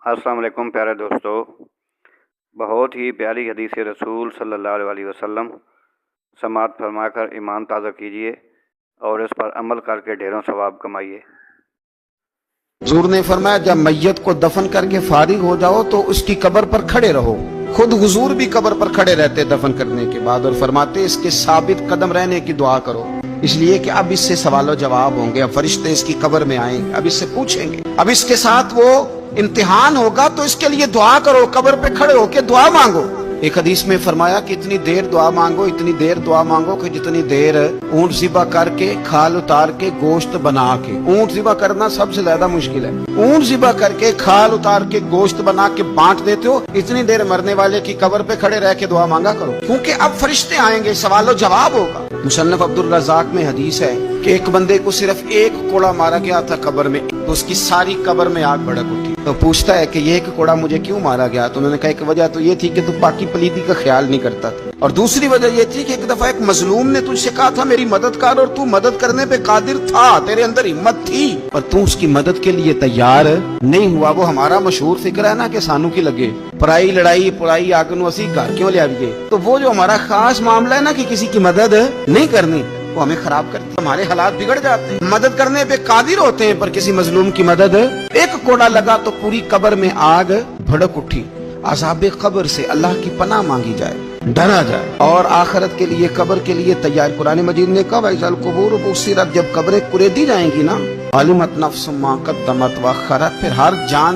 السلام علیکم پیارے دوستو، بہت ہی پیاری حدیث رسول صلی اللہ علیہ وسلم سماعت فرما کر ایمان تازہ کیجیے اور اس پر عمل کر کے ڈھیروں ثواب کمائیے۔ حضور نے فرمایا جب میت کو دفن کر کے فارغ ہو جاؤ تو اس کی قبر پر کھڑے رہو۔ خود حضور بھی قبر پر کھڑے رہتے دفن کرنے کے بعد اور فرماتے اس کے ثابت قدم رہنے کی دعا کرو، اس لیے کہ اب اس سے سوال و جواب ہوں گے، اب فرشتے اس کی قبر میں آئیں گے، اب اس سے پوچھیں گے، اب اس کے ساتھ وہ امتحان ہوگا، تو اس کے لیے دعا کرو، قبر پہ کھڑے ہو کے دعا مانگو۔ ایک حدیث میں فرمایا کہ اتنی دیر دعا مانگو، اتنی دیر دعا مانگو کہ جتنی دیر اونٹ ذبح کر کے کھال اتار کے گوشت بنا کے، اونٹ ذبح کرنا سب سے زیادہ مشکل ہے، اونٹ ذبح کر کے کھال اتار کے گوشت بنا کے بانٹ دیتے ہو، اتنی دیر مرنے والے کی قبر پہ کھڑے رہ کے دعا مانگا کرو، کیونکہ اب فرشتے آئیں گے، سوال و جواب ہوگا۔ مصنف عبدالرزاق میں حدیث ہے کہ ایک بندے کو صرف ایک کوڑا مارا گیا تھا قبر میں، تو اس کی ساری قبر میں آگ بھڑک اٹھی۔ تو پوچھتا ہے کہ یہ ایک کوڑا مجھے کیوں مارا گیا؟ تو انہوں نے کہا ایک وجہ تو یہ تھی کہ تو باقی پلیدی کا خیال نہیں کرتا تھا، اور دوسری وجہ یہ تھی کہ ایک دفعہ ایک مظلوم نے تجھ سے کہا تھا میری مدد کر، اور تو مدد کرنے پہ قادر تھا، تیرے اندر ہمت تھی، اور تو اس کی مدد کے لیے تیار نہیں ہوا۔ وہ ہمارا مشہور فکر ہے نا کہ سانو کی لگے پرائی لڑائی پرائی آگ نو اسی گھر کیوں لے آئیے، تو وہ جو ہمارا خاص معاملہ ہے نا کہ کسی کی مدد نہیں کرنی، وہ ہمیں خراب کرتی ہے، ہمارے حالات بگڑ جاتے ہیں۔ مدد کرنے پہ قادر ہوتے ہیں پر کسی مظلوم کی مدد، ایک کوڑا لگا تو پوری قبر میں آگ بھڑک اٹھی۔ عذاب قبر سے اللہ کی پناہ مانگی جائے، ڈرا جائے، اور آخرت کے لیے قبر کے لیے تیار۔ قرآن مجید نے کہا وَإِذَا الْقُبُورُ بُعْثِرَتْ، جب قبریں کریدی جائیں گی نا، عَلِمَتْ نَفْسٌ مَا قَدَّمَتْ وَأَخَّرَتْ، پھر ہر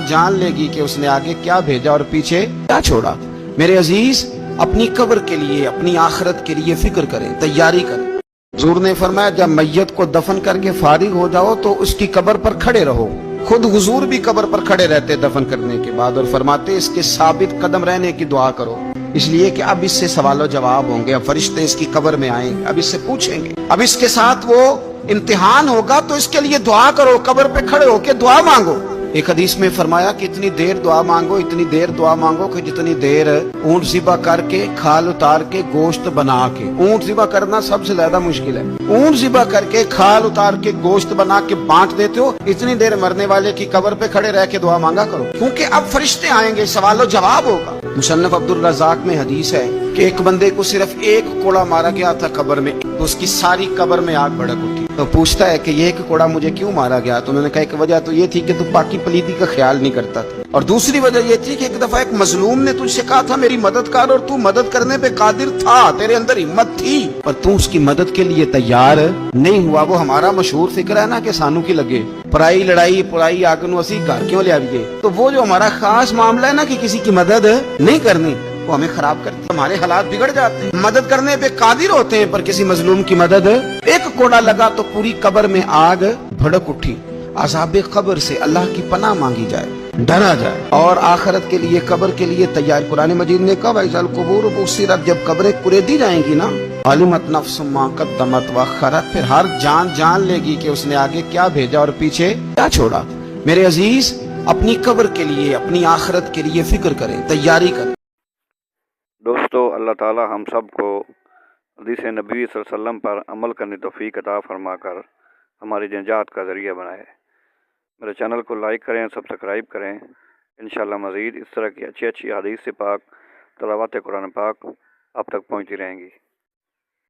جان لے گی کہ اس نے آگے کیا بھیجا اور پیچھے کیا چھوڑا۔ میرے عزیز، اپنی قبر کے لیے اپنی آخرت کے لیے فکر کریں، تیاری کریں۔ حضور نے فرمایا جب میت کو دفن کر کے فارغ ہو جاؤ تو اس کی قبر پر کھڑے رہو۔ خود حضور بھی قبر پر کھڑے رہتے دفن کرنے کے بعد اور فرماتے اس کے ثابت قدم رہنے کی دعا کرو، اس لیے کہ اب اس سے سوال و جواب ہوں گے، اب فرشتے اس کی قبر میں آئیں گے، اب اس سے پوچھیں گے، اب اس کے ساتھ وہ امتحان ہوگا، تو اس کے لیے دعا کرو، قبر پہ کھڑے ہو کے دعا مانگو۔ ایک حدیث میں فرمایا کہ اتنی دیر دعا مانگو، اتنی دیر دعا مانگو کہ جتنی دیر اونٹ ذبح کر کے کھال اتار کے گوشت بنا کے، اونٹ ذبح کرنا سب سے زیادہ مشکل ہے، اونٹ ذبح کر کے کھال اتار کے گوشت بنا کے بانٹ دیتے ہو، اتنی دیر مرنے والے کی قبر پہ کھڑے رہ کے دعا مانگا کرو، کیونکہ اب فرشتے آئیں گے، سوال و جواب ہوگا۔ مصنف عبدالرزاق میں حدیث ہے کہ ایک بندے کو صرف ایک کوڑا مارا گیا تھا قبر میں، تو اس کی ساری قبر میں آگ بھڑک اٹھی۔ تو پوچھتا ہے کہ یہ ایک کوڑا مجھے کیوں مارا گیا؟ تو انہوں نے کہا ایک وجہ تو یہ تھی کہ تو باقی پلیدی کا خیال نہیں کرتا تھا، اور دوسری وجہ یہ تھی کہ ایک دفعہ ایک مظلوم نے تجھ سے کہا تھا میری مدد کر، اور تو مدد کرنے پہ قادر تھا، تیرے اندر ہمت تھی، اور تو اس کی مدد کے لیے تیار نہیں ہوا۔ وہ ہمارا مشہور فکر ہے نا کہ سانو کی لگے پرائی لڑائی پرائی آگ نو اسی گھر کیوں لے آئیے، تو وہ جو ہمارا خاص معاملہ ہے نا کہ کسی کی مدد نہیں کرنی، وہ ہمیں خراب کرتی ہے، ہمارے حالات بگڑ جاتے ہیں۔ مدد کرنے پہ قادر ہوتے ہیں پر کسی مظلوم کی مدد، ایک کوڑا لگا تو پوری قبر میں آگ بھڑک اٹھی۔ عذاب قبر سے اللہ کی پناہ مانگی جائے، ڈرا جائے، اور آخرت کے لیے قبر کے لیے تیار۔ قرآن مجید نے کہا وَإِذَا الْقُبُورُ بُعْثِرَتْ، جب قبریں کریدی جائیں گی نا، عَلِمَتْ نَفْسٌ مَا قَدَّمَتْ وَأَخَّرَتْ، پھر ہر جان لے گی کہ اس نے آگے کیا بھیجا اور پیچھے کیا چھوڑا۔ میرے عزیز، اپنی قبر کے لیے اپنی آخرت کے لیے فکر کریں، تیاری کریں۔ دوستو، اللہ تعالی ہم سب کو حدیث نبی صلی اللہ علیہ وسلم پر عمل کرنے توفیق عطا فرما کر ہماری نجات کا ذریعہ بنائے۔ میرے چینل کو لائک کریں، سبسکرائب کریں، انشاءاللہ مزید اس طرح کی اچھی حدیث سے پاک تلاوت قرآن پاک آپ تک پہنچتی رہیں گی۔